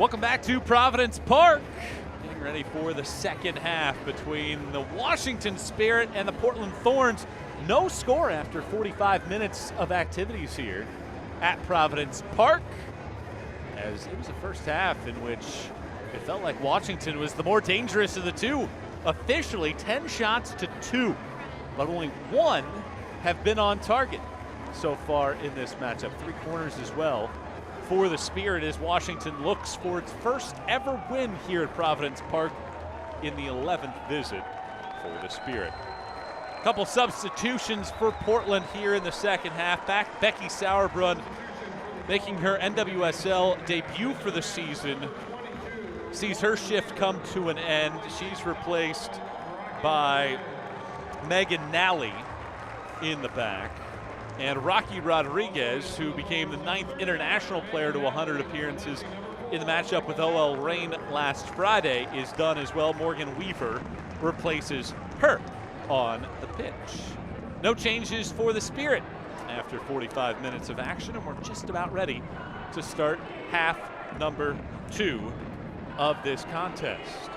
Welcome back to Providence Park. Getting ready for the second half between the Washington Spirit and the Portland Thorns. No score after 45 minutes of activities here at Providence Park, as it was the first half in which it felt like Washington was the more dangerous of the two. Officially 10 shots to 2, but only 1 have been on target so far in this matchup. 3 corners as well for the Spirit as Washington looks for its first ever win here at Providence Park in the 11th visit for the Spirit. A couple substitutions for Portland here in the second half. Back Becky Sauerbrunn making her NWSL debut for the season. Sees her shift come to an end. She's replaced by Megan Nally in the back. And Rocky Rodriguez, who became the 9th international player to 100 appearances in the matchup with OL Reign last Friday, is done as well. Morgan Weaver replaces her on the pitch. No changes for the Spirit after 45 minutes of action, and we're just about ready to start half number 2 of this contest.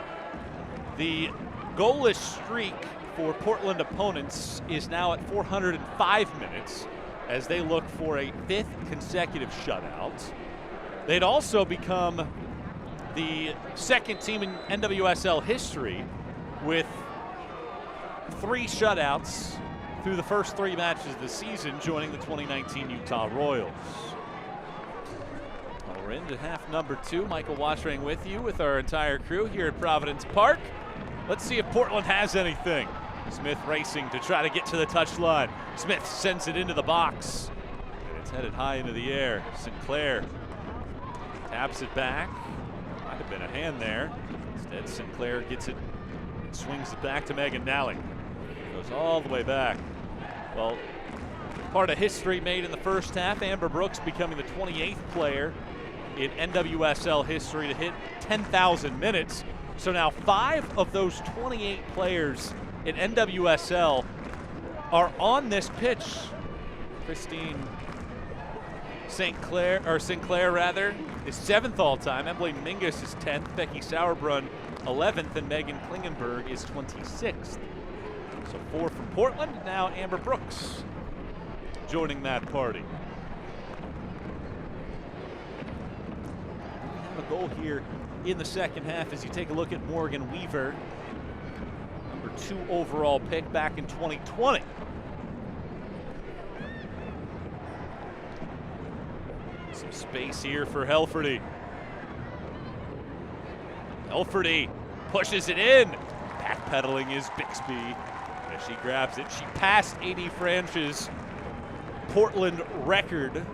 The goalless streak for Portland opponents is now at 405 minutes as they look for a 5th consecutive shutout. They'd also become the second team in NWSL history with 3 shutouts through the first 3 matches of the season, joining the 2019 Utah Royals. Well, we're into half number 2. Michael Washring with you with our entire crew here at Providence Park. Let's see if Portland has anything. Smith racing to try to get to the touchline. Smith sends it into the box. And it's headed high into the air. Sinclair taps it back. Might have been a hand there. Instead, Sinclair gets it and swings it back to Megan Nally. Goes all the way back. Well, part of history made in the first half. Amber Brooks becoming the 28th player in NWSL history to hit 10,000 minutes. So now 5 of those 28 players in NWSL are on this pitch. Christine Sinclair is 7th all-time. Emily Mingus is 10th. Becky Sauerbrunn 11th, and Megan Klingenberg is 26th. So 4 from Portland. Now Amber Brooks joining that party. We have a goal here in the second half as you take a look at Morgan Weaver, number 2 overall pick back in 2020. Some space here for Helferty. Helferty pushes it in. Backpedaling is Bixby. As she grabs it, she passed A.D. Franch's Portland record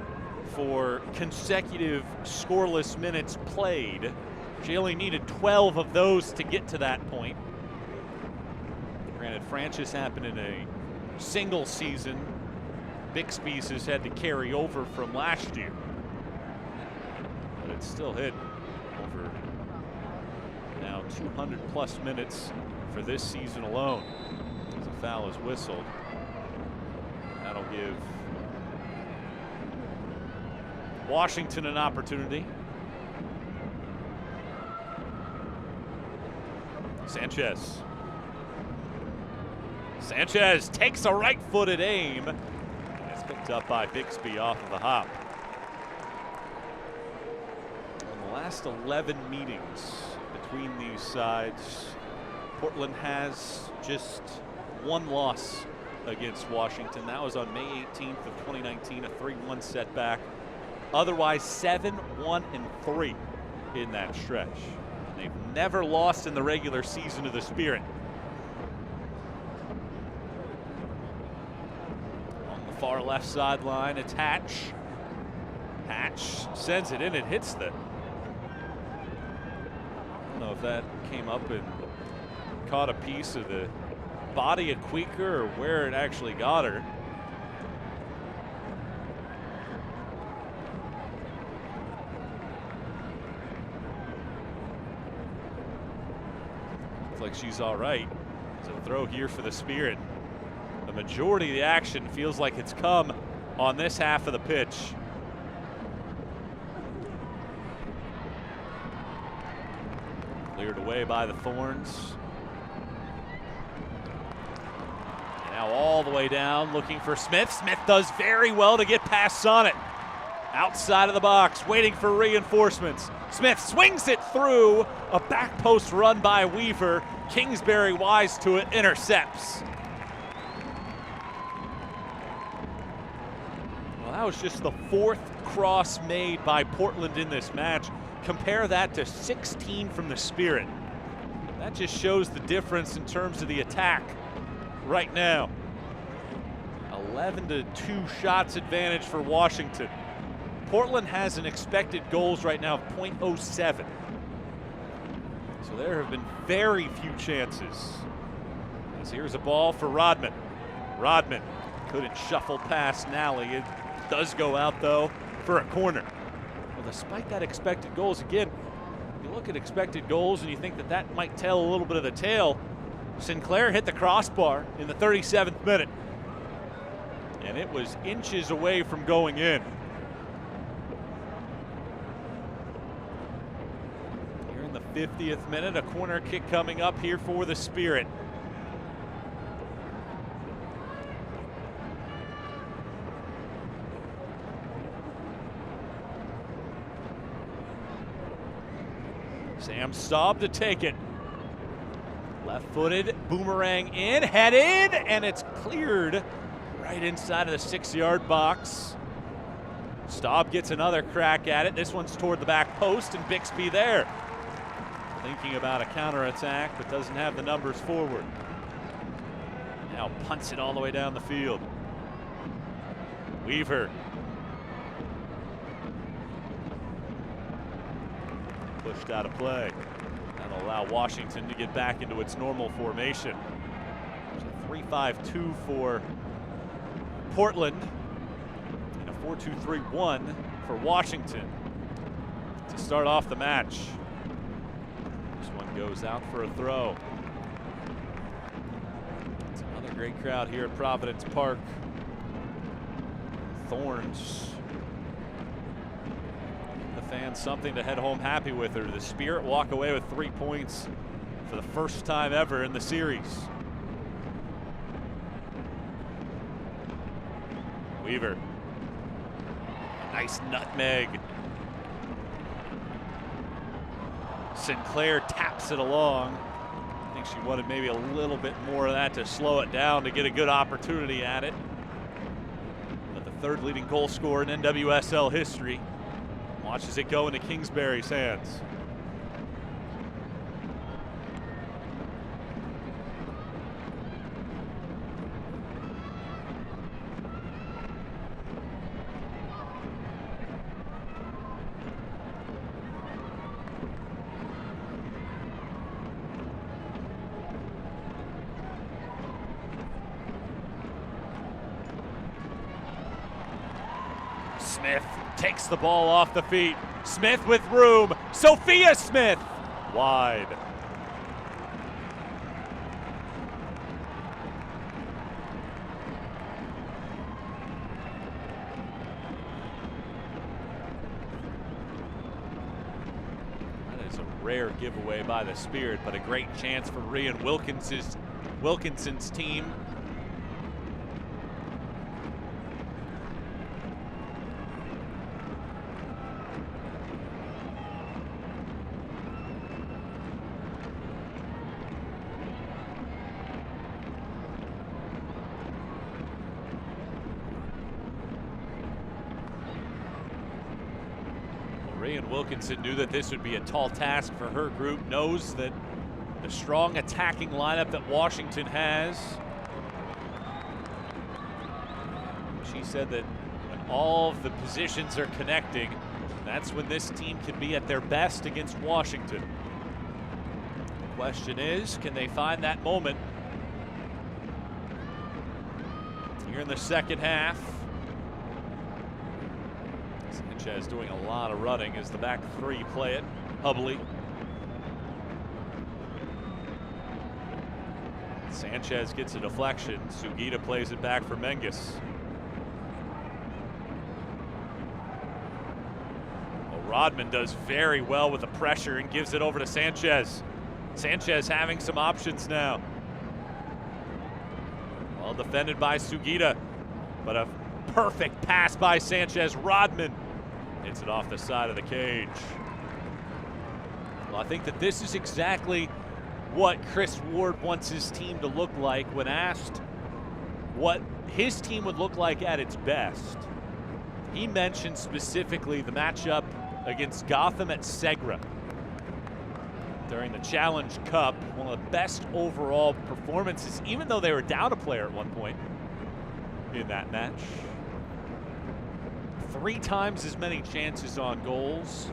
for consecutive scoreless minutes played. She only needed 12 of those to get to that point. Granted, Francis happened in a single season. Bixby's has had to carry over from last year. But it's still hit over now 200-plus minutes for this season alone. As a foul is whistled. That'll give Washington an opportunity. Sanchez takes a right-footed aim. It's picked up by Bixby off of the hop. In the last 11 meetings between these sides, Portland has just 1 loss against Washington. That was on May 18th of 2019, a 3-1 setback. Otherwise, 7-1-3 in that stretch. They've never lost in the regular season to the Spirit. On the far left sideline, it's Hatch. Hatch sends it in, it hits the... I don't know if that came up and caught a piece of the body of Queeker or where it actually got her. Like she's all right. It's a throw here for the Spirit. The majority of the action feels like it's come on this half of the pitch. Cleared away by the Thorns. Now all the way down, looking for Smith. Smith does very well to get past Sonnet. Outside of the box, waiting for reinforcements. Smith swings it through. A back post run by Weaver. Kingsbury wise to it, intercepts. Well, that was just the 4th cross made by Portland in this match. Compare that to 16 from the Spirit. That just shows the difference in terms of the attack right now. 11-2 shots advantage for Washington. Portland has an expected goals right now of .07. So there have been very few chances. As here's a ball for Rodman. Rodman couldn't shuffle past Nally. It does go out though for a corner. Well, despite that expected goals, again, you look at expected goals and you think that that might tell a little bit of the tale. Sinclair hit the crossbar in the 37th minute. And it was inches away from going in. Here in the 50th minute, a corner kick coming up here for the Spirit. Sam Staub to take it. Left-footed, boomerang in, headed, and it's cleared right inside of the 6-yard box. Staub gets another crack at it. This one's toward the back post, and Bixby there. Thinking about a counterattack, but doesn't have the numbers forward. Now punts it all the way down the field. Weaver. Pushed out of play. That'll allow Washington to get back into its normal formation. It's a 3-5-2 for Portland and a 4-2-3-1 for Washington to start off the match. This one goes out for a throw. It's another great crowd here at Providence Park. Thorns. The fans something to head home happy with, or the Spirit walk away with 3 points for the first time ever in the series. Weaver. Nice nutmeg. Sinclair taps it along. I think she wanted maybe a little bit more of that to slow it down to get a good opportunity at it. But the 3rd leading goal scorer in NWSL history watches it go into Kingsbury's hands. Smith takes the ball off the feet. Smith with room. Sophia Smith wide. That is a rare giveaway by the Spirit, but a great chance for Rian Wilkinson's team. Rian Wilkinson knew that this would be a tall task for her group, knows that the strong attacking lineup that Washington has. She said that when all of the positions are connecting, that's when this team can be at their best against Washington. The question is, can they find that moment here in the second half? Sanchez doing a lot of running as the back 3 play it. Hubley. Sanchez gets a deflection. Sugita plays it back for Menges. Rodman does very well with the pressure and gives it over to Sanchez. Sanchez having some options now. Well defended by Sugita, but a perfect pass by Sanchez. Rodman hits it off the side of the cage. Well, I think that this is exactly what Chris Ward wants his team to look like when asked what his team would look like at its best. He mentioned specifically the matchup against Gotham at Segra during the Challenge Cup, one of the best overall performances, even though they were down a player at one point in that match. 3 times as many chances on goals.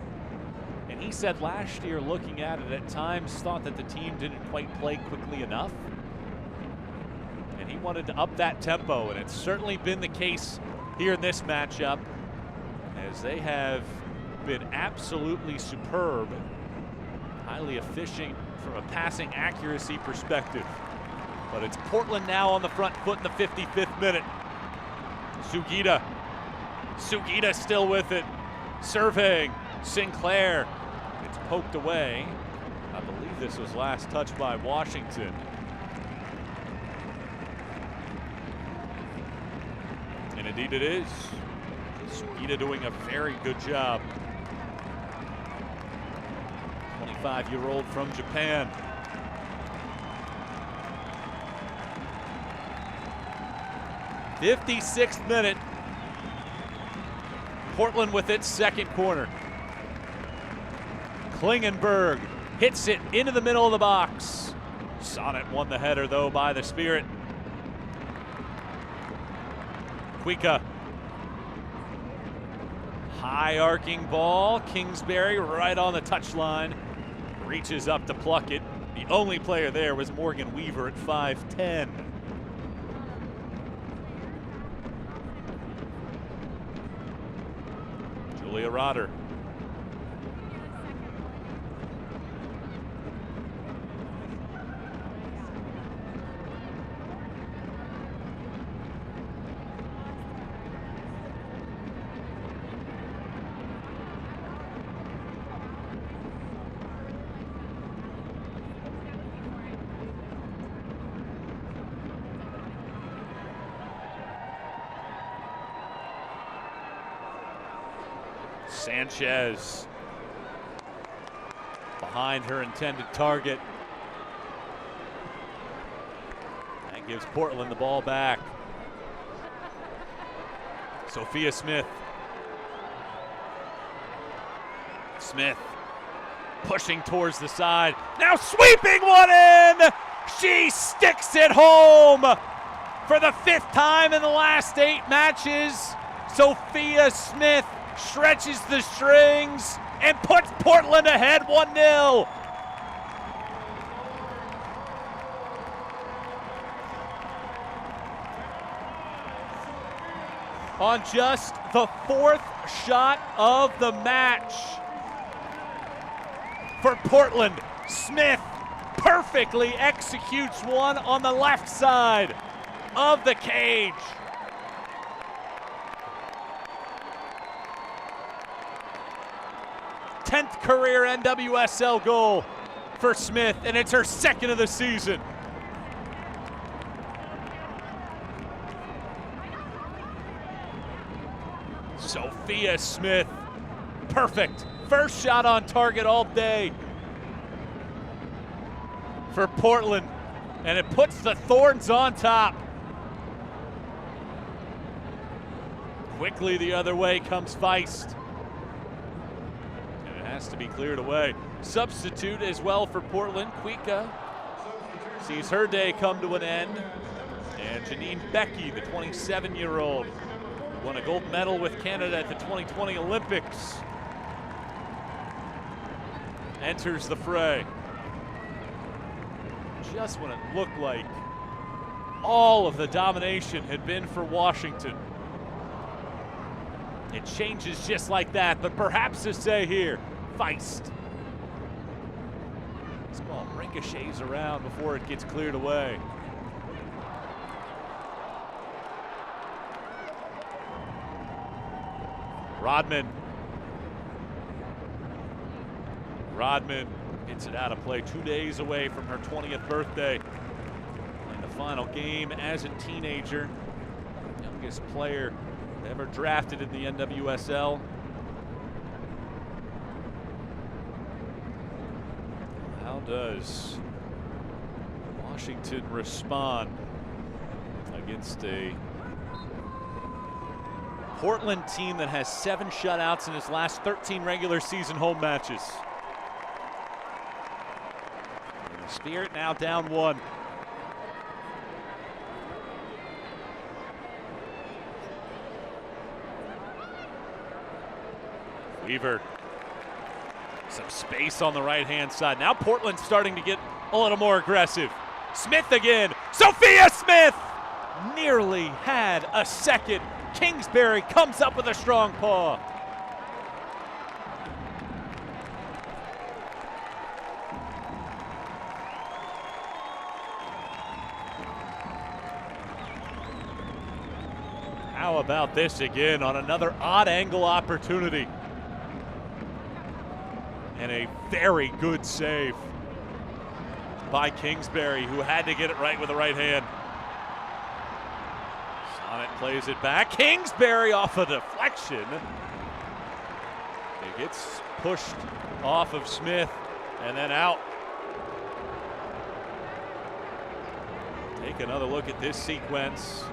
And he said last year, looking at it at times, thought that the team didn't quite play quickly enough. And he wanted to up that tempo, and it's certainly been the case here in this matchup, as they have been absolutely superb, highly efficient from a passing accuracy perspective. But it's Portland now on the front foot in the 55th minute. Sugita still with it, surveying. Sinclair, it's poked away. I believe this was last touched by Washington. And indeed it is. Sugita doing a very good job. 25-year-old from Japan. '56th minute. Portland with its second corner. Klingenberg hits it into the middle of the box. Sonnet won the header though by the Spirit. Cuica. High arcing ball. Kingsbury right on the touchline. Reaches up to pluck it. The only player there was Morgan Weaver at 5'10". Julia Rotter. Sanchez behind her intended target. That gives Portland the ball back. Sophia Smith. Smith pushing towards the side. Now sweeping one in! She sticks it home for the 5th time in the last 8 matches. Sophia Smith stretches the strings and puts Portland ahead 1-0. On just the 4th shot of the match for Portland, Smith perfectly executes one on the left side of the cage. 10th career NWSL goal for Smith, and it's her 2nd of the season. Sophia Smith, perfect. First shot on target all day for Portland, and it puts the Thorns on top. Quickly the other way comes Feist. Has to be cleared away. Substitute as well for Portland. Cuica sees her day come to an end. And Janine Becky, the 27-year-old, won a gold medal with Canada at the 2020 Olympics, enters the fray. Just when it looked like all of the domination had been for Washington, it changes just like that, but perhaps to say here, Feist. This ball ricochets around before it gets cleared away. Rodman Rodman hits it out of play 2 days away from her 20th birthday. In the final game as a teenager, youngest player ever drafted in the NWSL. How does Washington respond against a Portland team that has 7 shutouts in its last 13 regular season home matches? And the Spirit now down 1. Weaver, some space on the right-hand side. Now Portland's starting to get a little more aggressive. Smith again. Sophia Smith nearly had a second. Kingsbury comes up with a strong paw. How about this again on another odd angle opportunity? And a very good save by Kingsbury, who had to get it right with the right hand. Sonnet plays it back. Kingsbury off a deflection. It gets pushed off of Smith and then out. Take another look at this sequence.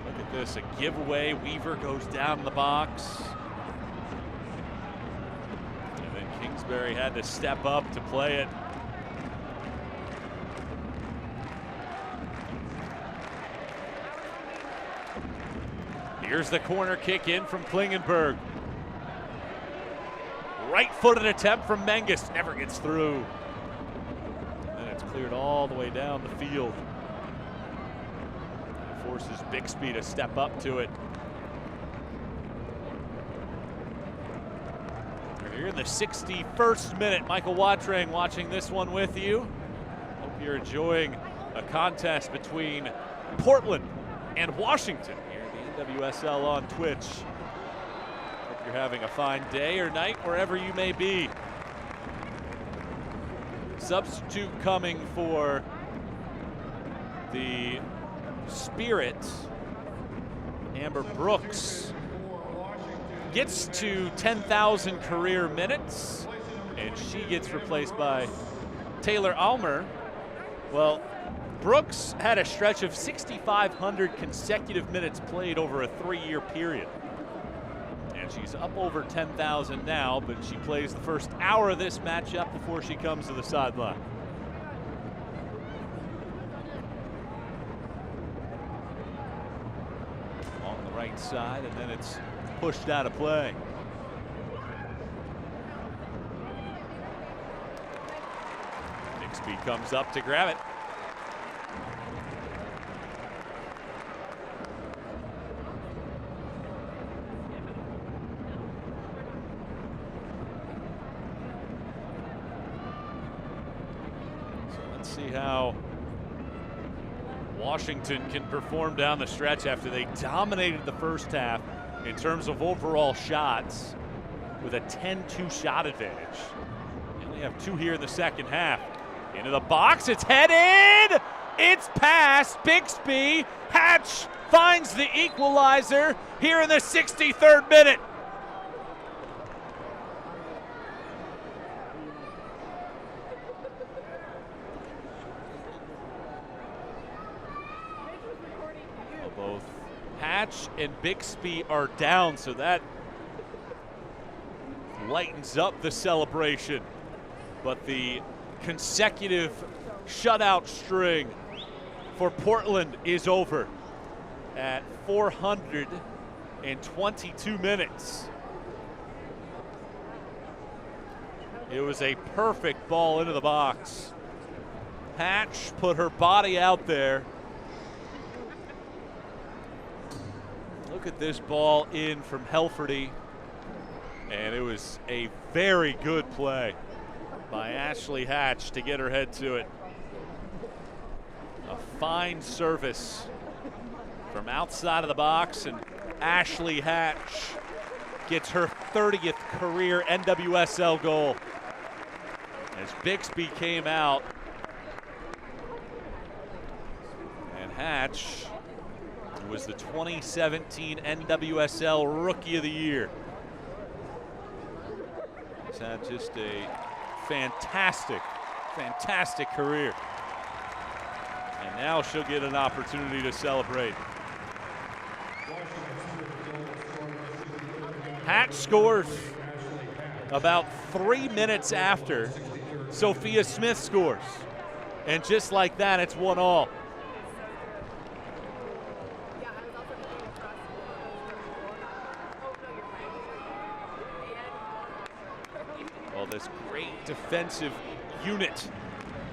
Look at this, a giveaway. Weaver goes down in the box. And then Kingsbury had to step up to play it. Here's the corner kick in from Klingenberg. Right-footed attempt from Menges, never gets through. And it's cleared all the way down the field. It forces Bixby to step up to it. We're here in the 61st minute. Michael Watrang watching this one with you. Hope you're enjoying a contest between Portland and Washington. NWSL on Twitch. Hope you're having a fine day or night wherever you may be. Substitute coming for the Spirit. Amber Brooks gets to 10,000 career minutes, and she gets replaced by Taylor Almer. Well, Brooks had a stretch of 6,500 consecutive minutes played over a 3-year period. And she's up over 10,000 now, but she plays the first hour of this matchup before she comes to the sideline. On the right side, and then it's pushed out of play. Bixby comes up to grab it. See how Washington can perform down the stretch after they dominated the first half in terms of overall shots with a 10-2 shot advantage. They only have 2 here in the second half. Into the box, it's headed, it's past Bixby. Hatch finds the equalizer here in the 63rd minute. Both Hatch and Bixby are down, so that lightens up the celebration. But the consecutive shutout string for Portland is over at 422 minutes. It was a perfect ball into the box. Hatch put her body out there. Look at this ball in from Helferty, and it was a very good play by Ashley Hatch to get her head to it. A fine service from outside of the box, and Ashley Hatch gets her 30th career NWSL goal. as Bixby came out. And Hatch was the 2017 NWSL Rookie of the Year. He's had just a fantastic career. And now she'll get an opportunity to celebrate. Hatch scores about 3 minutes after Sophia Smith scores. And just like that, it's 1-1. Well, this great defensive unit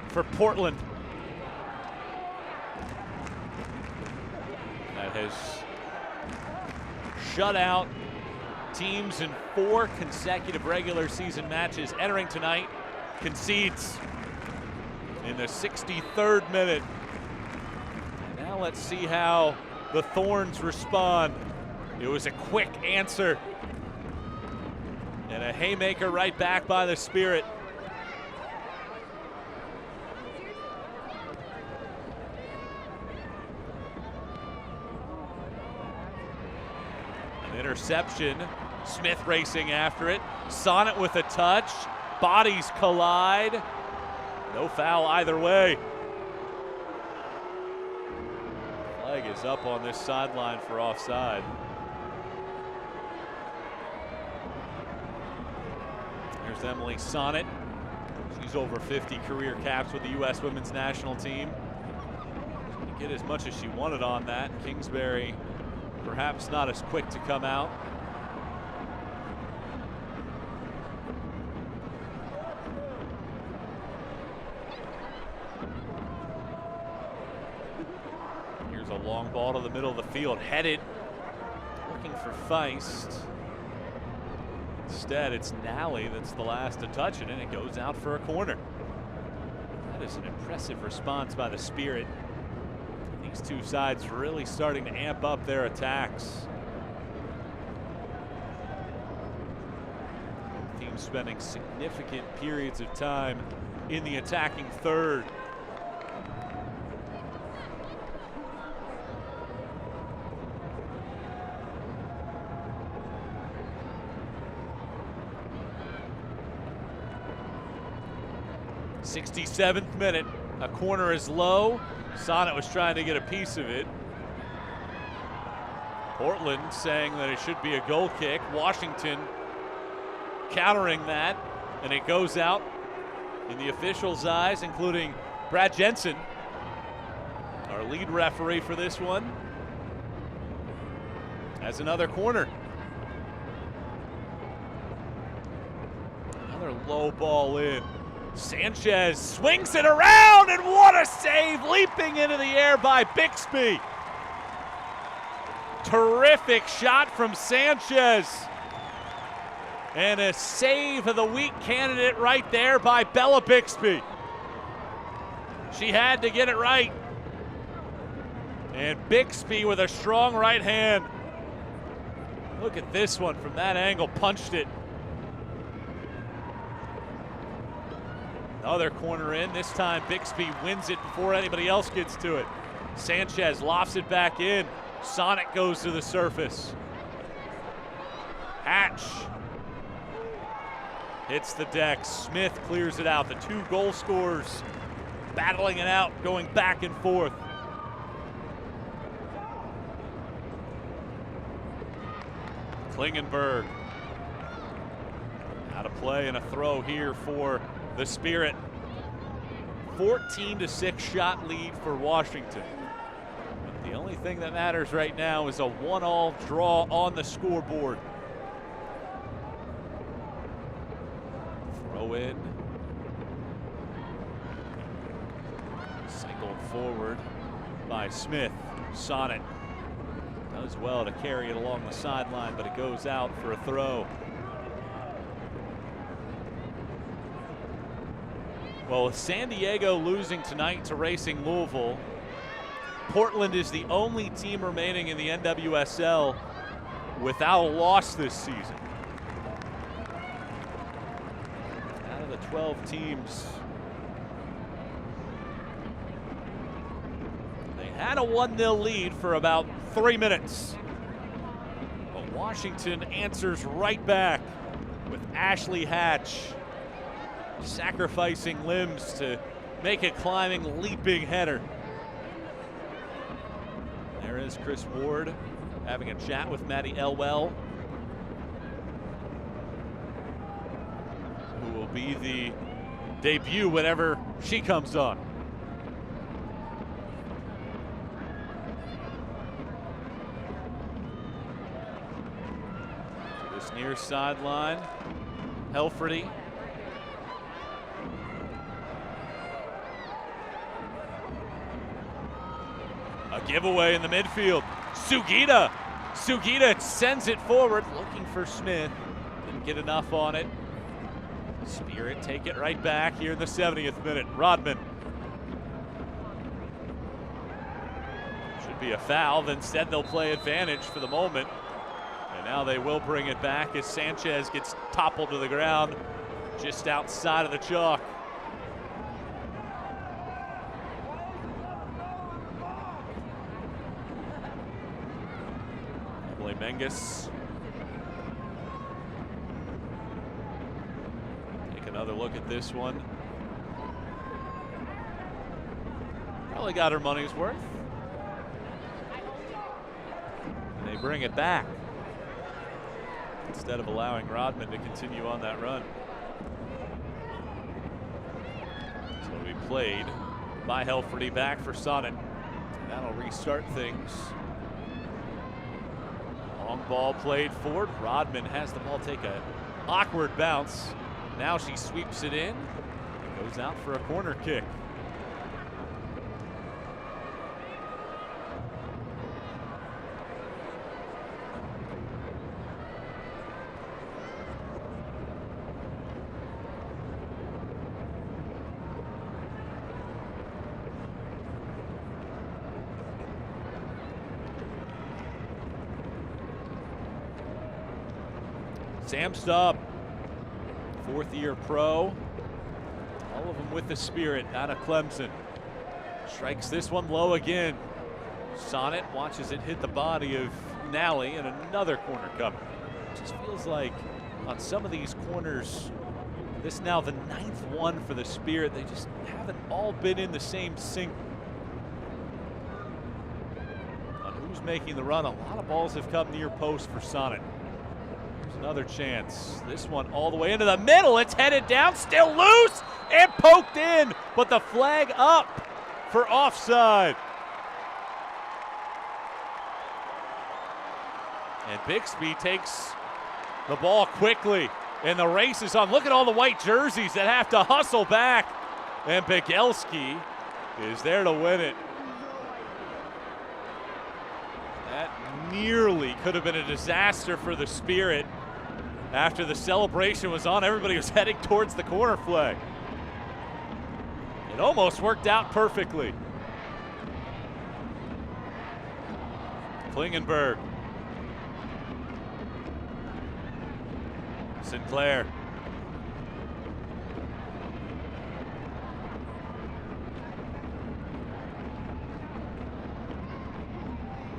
for Portland that has shut out teams in 4 consecutive regular season matches. Entering tonight, concedes in the 63rd minute. And now let's see how the Thorns respond. It was a quick answer and a haymaker right back by the Spirit. An interception. Smith racing after it. Sonnet with a touch. Bodies collide. No foul either way. Flag is up on this sideline for offside. There's Emily Sonnet. She's over 50 career caps with the U.S. women's national team. She didn't get as much as she wanted on that. Kingsbury perhaps not as quick to come out. Here's a long ball to the middle of the field, headed, looking for Feist. Instead, it's Nally that's the last to touch it, and it goes out for a corner. That is an impressive response by the Spirit. These two sides really starting to amp up their attacks. Teams spending significant periods of time in the attacking third. '67th minute, a corner is low. Sonnet was trying to get a piece of it. Portland saying that it should be a goal kick. Washington countering that, and it goes out in the officials' eyes, including Brad Jensen, our lead referee for this one, as another corner. Another low ball in. Sanchez swings it around, and what a save, leaping into the air by Bixby. Terrific shot from Sanchez. And a save of the week candidate right there by Bella Bixby. She had to get it right. And Bixby with a strong right hand. Look at this one from that angle, punched it. Another corner in, this time Bixby wins it before anybody else gets to it. Sanchez lofts it back in. Sonnet goes to the surface. Hatch hits the deck. Smith clears it out. The 2 goal scorers battling it out, going back and forth. Klingenberg out of play, and a throw here for the Spirit. 14-6 shot lead for Washington. But the only thing that matters right now is a 1-1 draw on the scoreboard. Throw in. Cycled forward by Smith. Sonnet does well to carry it along the sideline, but it goes out for a throw. Well, with San Diego losing tonight to Racing Louisville, Portland is the only team remaining in the NWSL without a loss this season. Out of the 12 teams. They had a 1-0 lead for about 3 minutes. But Washington answers right back with Ashley Hatch sacrificing limbs to make a climbing, leaping header. There is Chris Ward having a chat with Maddie Elwell, who will be the debut whenever she comes on. This near sideline, Helferty. A giveaway in the midfield. Sugita sends it forward, looking for Smith. Didn't get enough on it. Spirit take it right back here in the 70th minute. Rodman. Should be a foul, then instead they'll play advantage for the moment. And now they will bring it back as Sanchez gets toppled to the ground just outside of the chalk. Menges. Take another look at this one. Probably got her money's worth. And they bring it back instead of allowing Rodman to continue on that run. So we played by Helferty back for Sonnet. And that'll restart things. Long ball played forward. Rodman has the ball take an awkward bounce. Now she sweeps it in. It goes out for a corner kick. Sam Staub, fourth-year pro. All of them with the Spirit out of Clemson. Strikes this one low again. Sonnet watches it hit the body of Nally and another corner come. It just feels like on some of these corners, this is now the 9th one for the Spirit. They just haven't all been in the same sync. On who's making the run, a lot of balls have come near post for Sonnet. Another chance. This one all the way into the middle. It's headed down, still loose, and poked in, but the flag up for offside. And Bixby takes the ball quickly, and the race is on. Look at all the white jerseys that have to hustle back, and Bigelski is there to win it. That nearly could have been a disaster for the Spirit. After the celebration was on, everybody was heading towards the corner flag. It almost worked out perfectly. Klingenberg. Sinclair.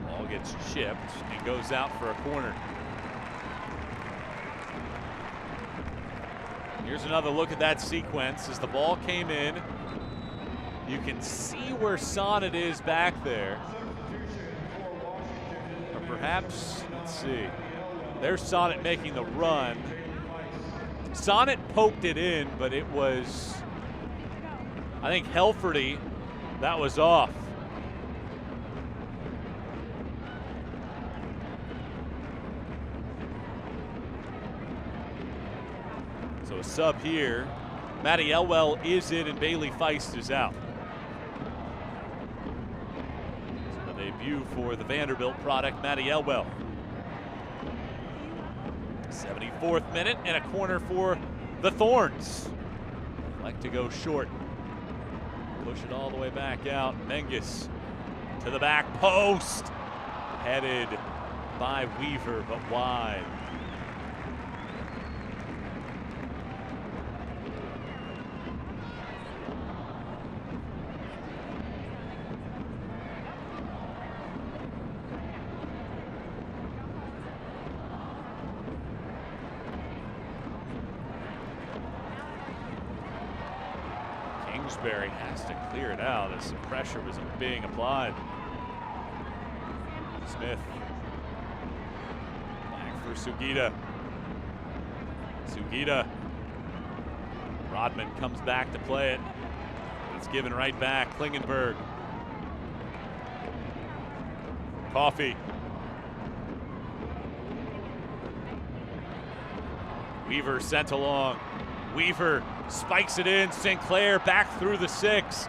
Ball gets chipped and goes out for a corner. Here's another look at that sequence. As the ball came in, you can see where Sonnet is back there. Or perhaps, let's see. There's Sonnet making the run. Sonnet poked it in, but it was, I think, Helferty that was off. So a sub here. Maddie Elwell is in and Bailey Feist is out. So the debut for the Vanderbilt product, Maddie Elwell. 74th minute and a corner for the Thorns. Like to go short. Push it all the way back out. Menges to the back post. Headed by Weaver, but wide. Kingsbury has to clear it out as some pressure was being applied. Smith. Back for Sugita. Sugita. Rodman comes back to play it. It's given right back. Klingenberg. Coffee. Weaver sent along. Weaver spikes it in. Sinclair back through the 6.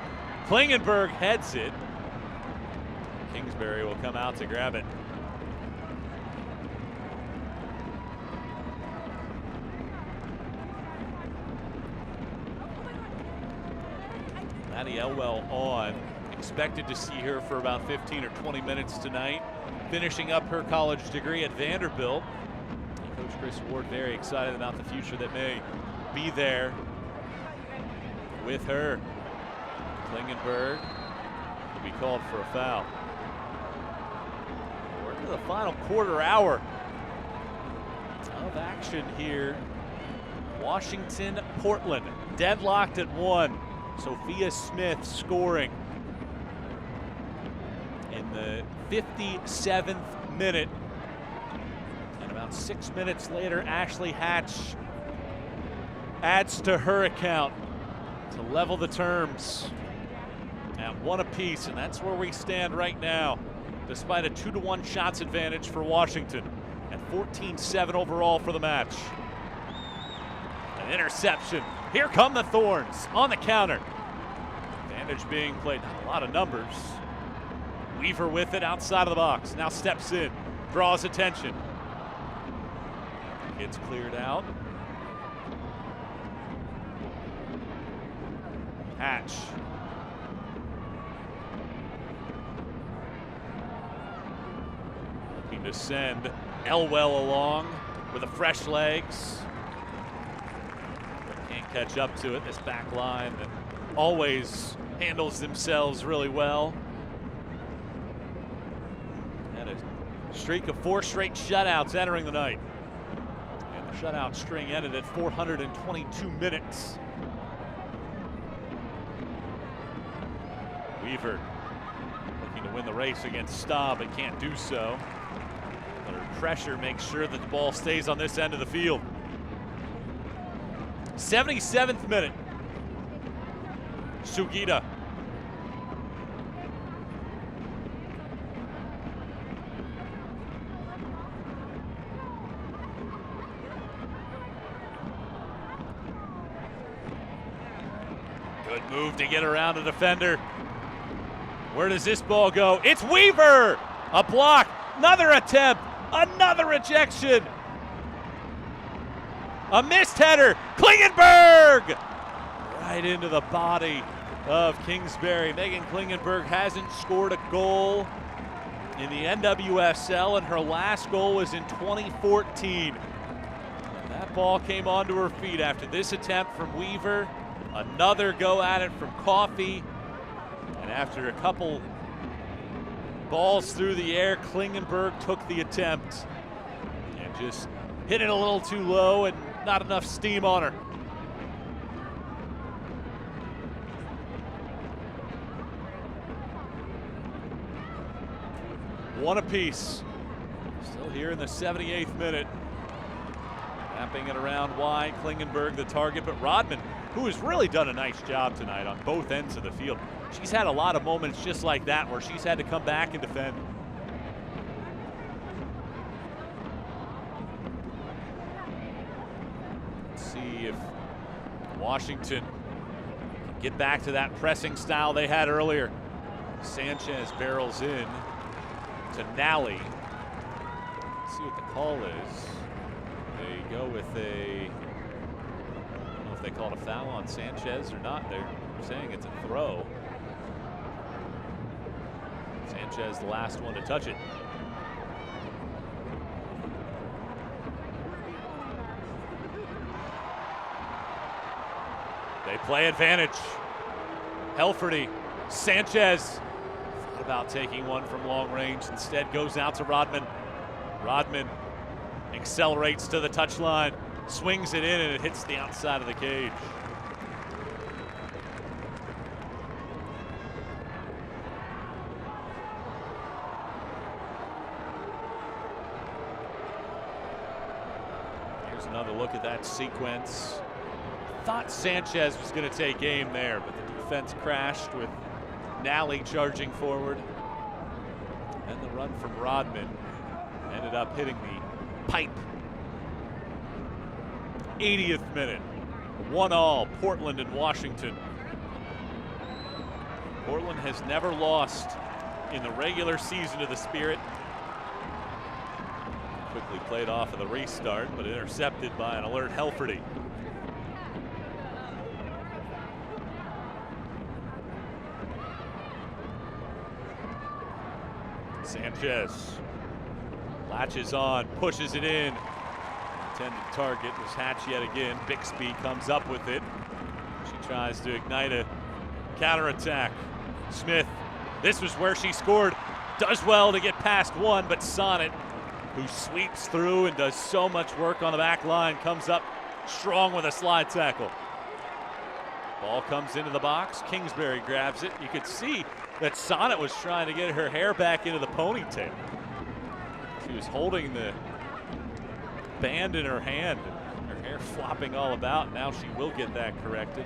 Klingenberg heads it. Kingsbury will come out to grab it. Maddie Elwell on. Expected to see her for about 15 or 20 minutes tonight. Finishing up her college degree at Vanderbilt. Coach Chris Ward very excited about the future that may be there with her. Klingenberg will be called for a foul. We're into the final quarter hour of action here. Washington, Portland, deadlocked at 1. Sophia Smith scoring in the 57th minute. And about 6 minutes later, Ashley Hatch adds to her account to level the terms at 1 apiece, and that's where we stand right now, despite a 2-1 shots advantage for Washington and 14-7 overall for the match. An interception. Here come the Thorns on the counter. Advantage being played, not a lot of numbers. Weaver with it outside of the box. Now steps in, draws attention. Gets cleared out. Hatch. Looking to send Elwell along with the fresh legs. Can't catch up to it. This back line that always handles themselves really well. Had a streak of 4 straight shutouts entering the night. And the shutout string ended at 422 minutes. Weaver looking to win the race against Staub, but can't do so. Under pressure makes sure that the ball stays on this end of the field. 77th minute. Sugita. Good move to get around a defender. Where does this ball go? It's Weaver! A block, another attempt, another rejection. A missed header, Klingenberg! Right into the body of Kingsbury. Megan Klingenberg hasn't scored a goal in the NWSL, and her last goal was in 2014. And that ball came onto her feet after this attempt from Weaver. Another go at it from Coffey. And after a couple balls through the air, Klingenberg took the attempt and just hit it a little too low and not enough steam on her. One apiece. Still here in the 78th minute. Wrapping it around wide. Klingenberg the target, but Rodman, who has really done a nice job tonight on both ends of the field. She's had a lot of moments just like that where she's had to come back and defend. Let's see if Washington can get back to that pressing style they had earlier. Sanchez barrels in to Nally. Let's see what the call is. They go with a, I don't know if they called a foul on Sanchez or not. They're saying it's a throw. Sanchez the last one to touch it. They play advantage. Helferty, Sanchez thought about taking one from long range, instead goes out to Rodman. Rodman accelerates to the touchline, swings it in, and it hits the outside of the cage. Here's another look at that sequence. Thought Sanchez was going to take aim there, but the defense crashed with Nally charging forward. And the run from Rodman ended up hitting the pipe. 80th minute, 1-1, Portland and Washington. Portland has never lost in the regular season to the Spirit. Quickly played off of the restart, but intercepted by an alert Helferty. Sanchez latches on, pushes it in. Intended target was Hatch yet again. Bixby comes up with it. She tries to ignite a counterattack. Smith, this was where she scored. Does well to get past one, but Sonnet, who sweeps through and does so much work on the back line, comes up strong with a slide tackle. Ball comes into the box. Kingsbury grabs it. You could see that Sonnet was trying to get her hair back into the ponytail. She was holding the band in her hand, and her hair flopping all about. Now she will get that corrected.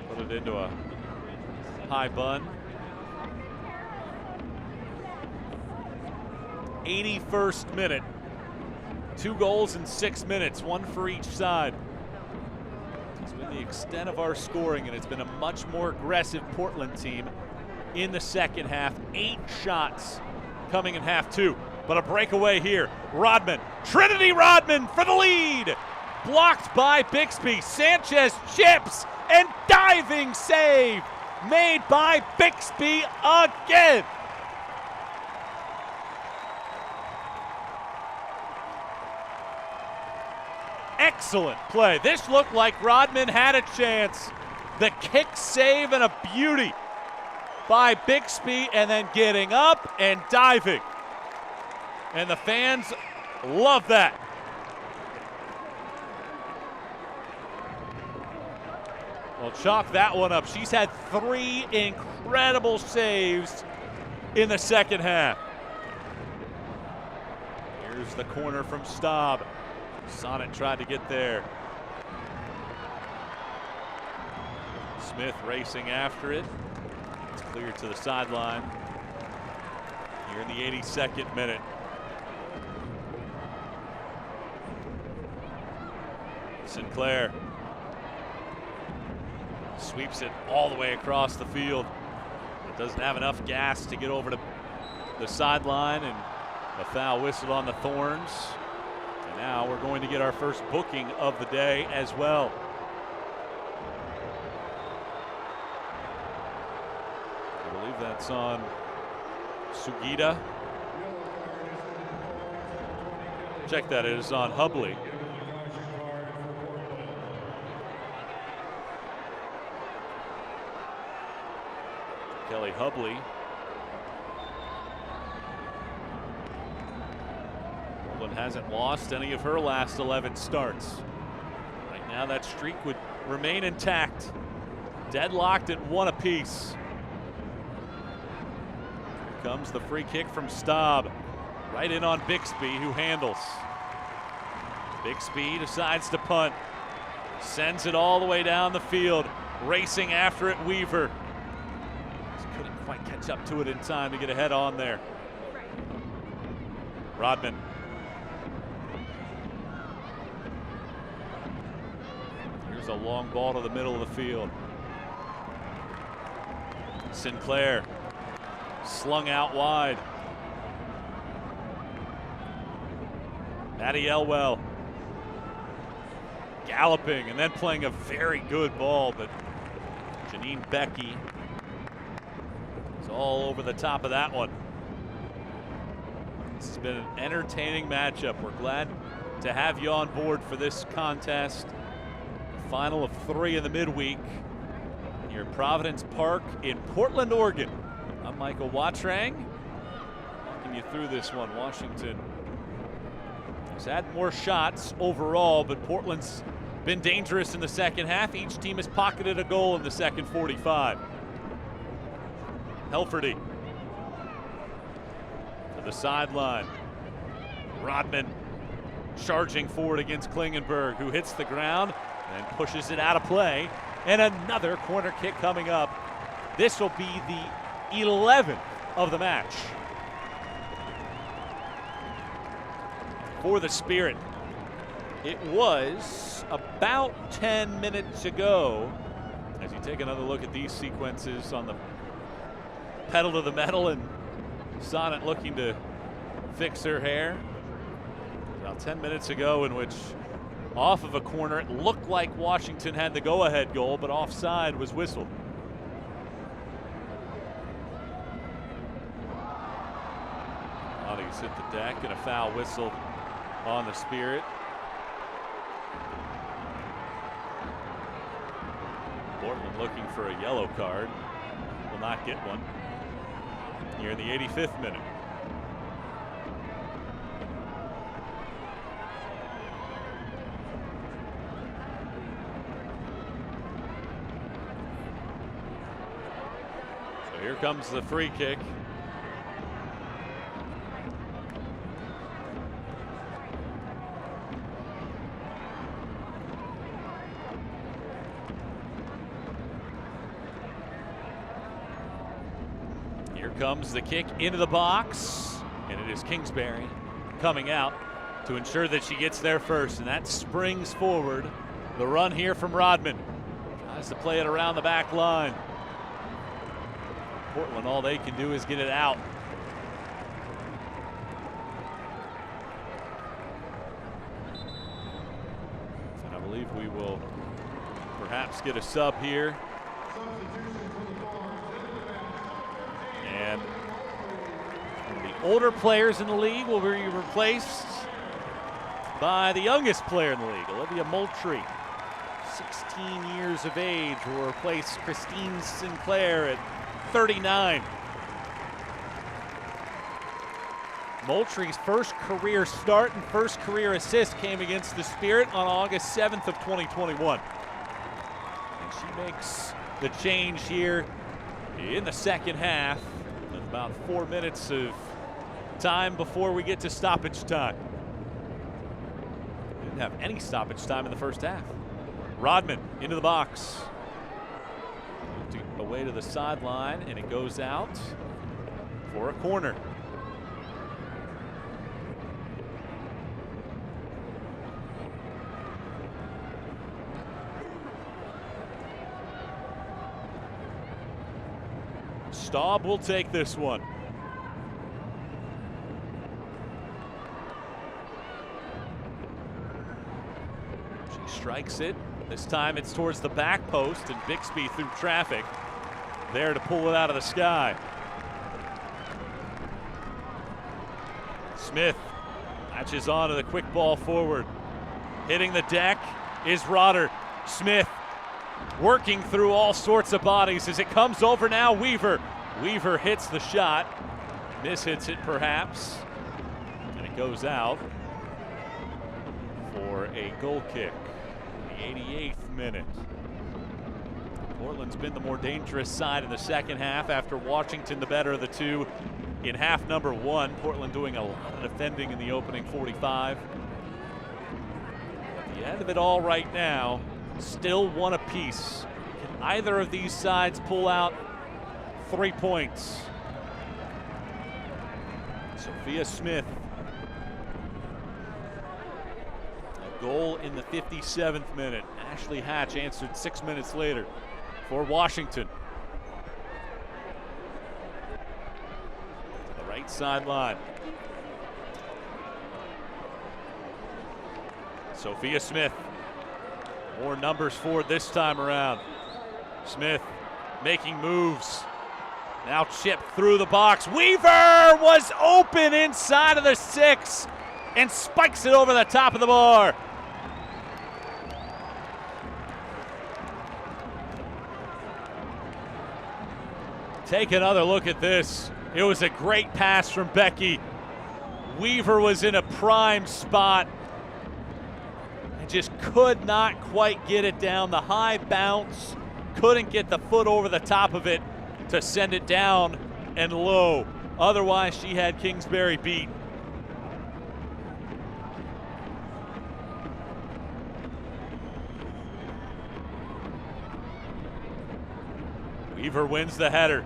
Put it into a high bun. 81st minute. 2 goals in 6 minutes, 1 for each side. It's been the extent of our scoring, and it's been a much more aggressive Portland team in the second half. 8 shots coming in half 2, but a breakaway here. Rodman, Trinity Rodman for the lead. Blocked by Bixby. Sanchez chips, and diving save made by Bixby again. Excellent play. This looked like Rodman had a chance. The kick save and a beauty by Bixby, and then getting up and diving. And the fans love that. Well, chalk that one up. She's had 3 incredible saves in the second half. Here's the corner from Staub. Sonnet tried to get there. Smith racing after it. It's cleared to the sideline. Here in the 82nd minute. Sinclair sweeps it all the way across the field. It doesn't have enough gas to get over to the sideline, and a foul whistled on the Thorns. And now we're going to get our first booking of the day as well. I believe that's on Sugita. Check that, it is on Hubley. Kelly Hubley. Portland hasn't lost any of her last 11 starts. Right now that streak would remain intact. Deadlocked at 1 apiece. Here comes the free kick from Staub. Right in on Bixby, who handles. Bixby decides to punt. Sends it all the way down the field. Racing after it, Weaver. Couldn't quite catch up to it in time to get a head on there. Rodman. Here's a long ball to the middle of the field. Sinclair slung out wide. Maddie Elwell galloping and then playing a very good ball, but Janine Becky is all over the top of that one. This has been an entertaining matchup. We're glad to have you on board for this contest. Final of 3 in the midweek here at Providence Park in Portland, Oregon. I'm Michael Watrang, walking you through this one. Washington has had more shots overall, but Portland's been dangerous in the second half. Each team has pocketed a goal in the second 45. Helferty to the sideline. Rodman charging forward against Klingenberg, who hits the ground and pushes it out of play. And another corner kick coming up. This will be the 11th of the match for the Spirit. It was about 10 minutes ago. As you take another look at these sequences on the pedal to the metal, and Sonnet looking to fix her hair. About 10 minutes ago, in which off of a corner, it looked like Washington had the go-ahead goal, but offside was whistled. Bodies hit the deck and a foul whistle on the Spirit. Portland looking for a yellow card. Will not get one here in the 85th minute. So here comes the free kick. Here comes the kick into the box, and it is Kingsbury coming out to ensure that she gets there first, and that springs forward the run here from Rodman. Tries to play it around the back line. Portland, all they can do is get it out. And I believe we will perhaps get a sub here. And one of the older players in the league will be replaced by the youngest player in the league, Olivia Moultrie. 16 years of age will replace Christine Sinclair at 39. Moultrie's first career start and first career assist came against the Spirit on August 7th of 2021. And she makes the change here in the second half. About 4 minutes of time before we get to stoppage time. We didn't have any stoppage time in the first half. Rodman into the box. Away to the sideline, and it goes out for a corner. Staub will take this one. She strikes it. This time it's towards the back post, and Bixby through traffic there to pull it out of the sky. Smith latches on to the quick ball forward. Hitting the deck is Rodder. Smith working through all sorts of bodies as it comes over now. Weaver hits the shot, mishits it perhaps, and it goes out for a goal kick in the 88th minute. Portland's been the more dangerous side in the second half after Washington the better of the two in half number one. Portland doing a lot of defending in the opening 45. At the end of it all right now, still one apiece. Can either of these sides pull out 3 points? Sophia Smith. A goal in the 57th minute. Ashley Hatch answered 6 minutes later for Washington. To the right sideline. Sophia Smith. More numbers forward this time around. Smith making moves. Now chipped through the box. Weaver was open inside of the 6 and spikes it over the top of the bar. Take another look at this. It was a great pass from Becky. Weaver was in a prime spot and just could not quite get it down. The high bounce, couldn't get the foot over the top of it to send it down and low. Otherwise, she had Kingsbury beat. Weaver wins the header.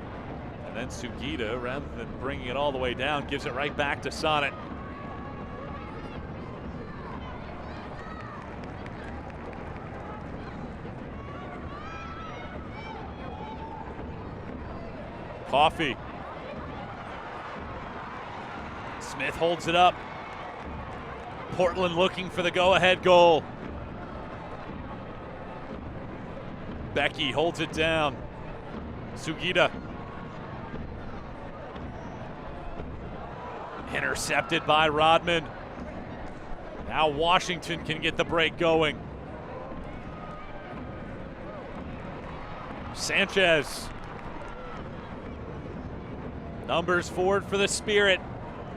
And then Sugita, rather than bringing it all the way down, gives it right back to Sonnet. Coffee. Smith holds it up. Portland looking for the go-ahead goal. Becky holds it down. Sugita. Intercepted by Rodman. Now Washington can get the break going. Sanchez. Numbers forward for the Spirit.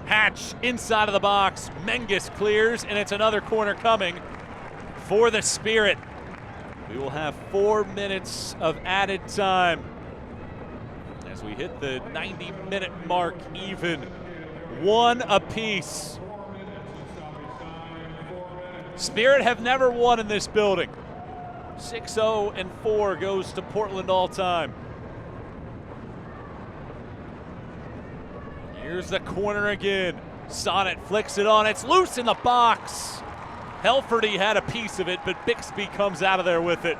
Hatch inside of the box. Menges clears, and it's another corner coming for the Spirit. We will have 4 minutes of added time as we hit the 90-minute mark even. One apiece. Spirit have never won in this building. 6-0-4 goes to Portland all time. Here's the corner again. Sonnet flicks it on. It's loose in the box. Helferty had a piece of it, but Bixby comes out of there with it.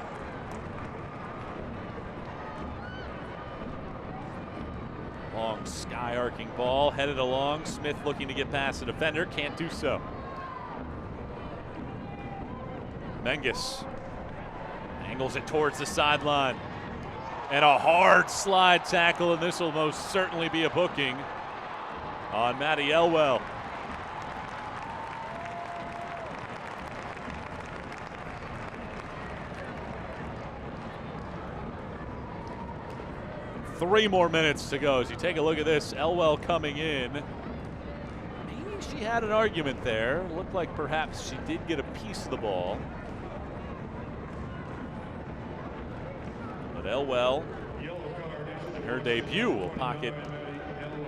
Long sky-arcing ball, headed along. Smith looking to get past the defender, can't do so. Menges angles it towards the sideline. And a hard slide tackle, and this will most certainly be a booking on Maddie Elwell. Three more minutes to go as you take a look at this. Elwell coming in. Maybe she had an argument there. Looked like perhaps she did get a piece of the ball. But Elwell, in her debut, will pocket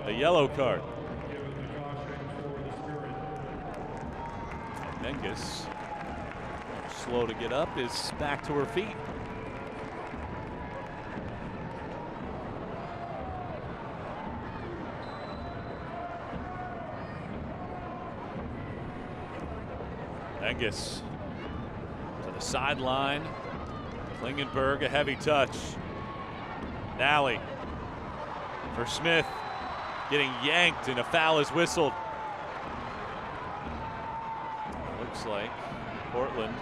a yellow card. Menges, slow to get up, is back to her feet. Menges to the sideline. Klingenberg, a heavy touch. Nally for Smith, getting yanked and a foul is whistled. Looks like Portland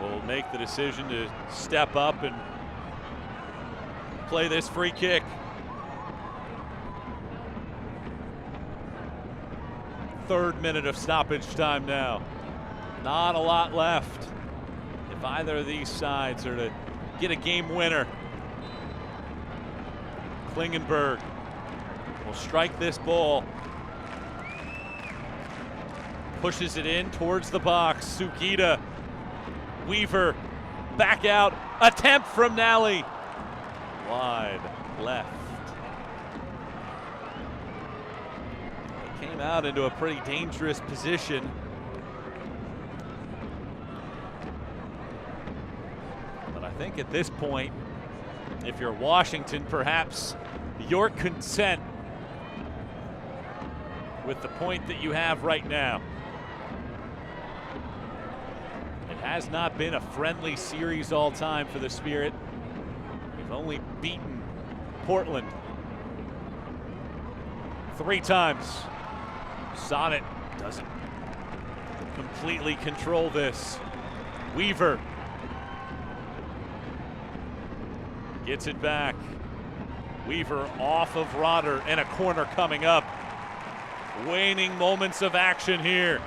will make the decision to step up and play this free kick. Third minute of stoppage time now. Not a lot left if either of these sides are to get a game winner. Klingenberg will strike this ball. Pushes it in towards the box. Sugita. Weaver. Back out. Attempt from Nally. Wide left. They came out into a pretty dangerous position. But I think at this point, if you're Washington, perhaps you're content with the point that you have right now. It has not been a friendly series all time for the Spirit. We've only beaten Portland 3 times. Sonnet doesn't completely control this. Weaver gets it back. Weaver off of Rodder, and a corner coming up. Waning moments of action here.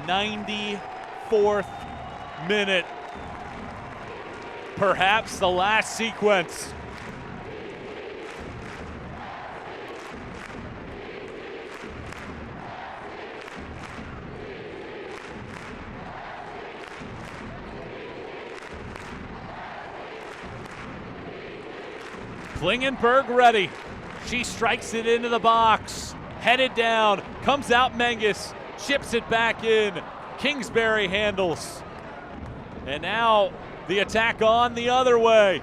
94th minute. Perhaps the last sequence. Klingenberg ready. She strikes it into the box. Headed down. Comes out Menges. Chips it back in. Kingsbury handles. And now the attack on the other way.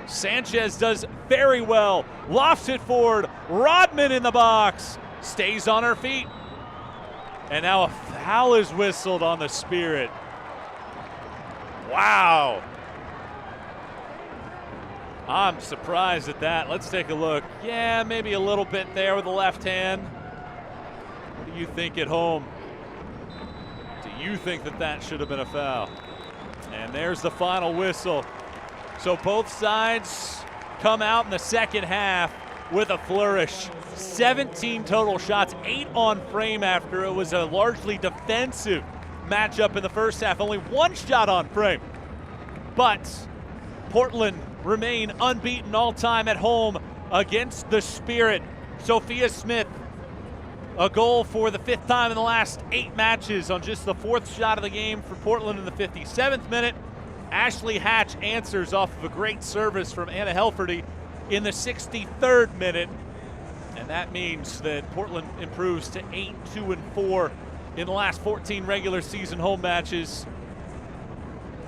Sanchez does very well. Lofts it forward. Rodman in the box. Stays on her feet. And now a foul is whistled on the Spirit. Wow. I'm surprised at that. Let's take a look. Yeah, maybe a little bit there with the left hand. What do you think at home? Do you think that that should have been a foul? And there's the final whistle. So both sides come out in the second half with a flourish. 17 total shots, 8 on frame after it was a largely defensive matchup in the first half. Only 1 shot on frame. But Portland remain unbeaten all time at home against the Spirit. Sophia Smith, a goal for the 5th time in the last 8 matches on just the 4th shot of the game for Portland in the 57th minute. Ashley Hatch answers off of a great service from Anna Helferty in the 63rd minute. And that means that Portland improves to 8-2-4 in the last 14 regular season home matches.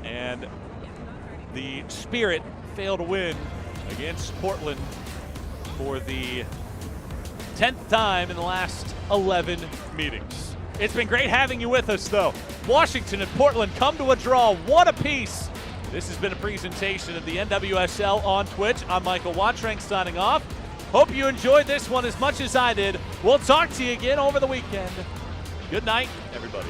And the Spirit fail to win against Portland for the 10th time in the last 11 meetings. It's been great having you with us, though. Washington and Portland come to a draw, 1 apiece. This has been a presentation of the NWSL on Twitch. I'm Michael Watrank signing off. Hope you enjoyed this one as much as I did. We'll talk to you again over the weekend. Good night, everybody.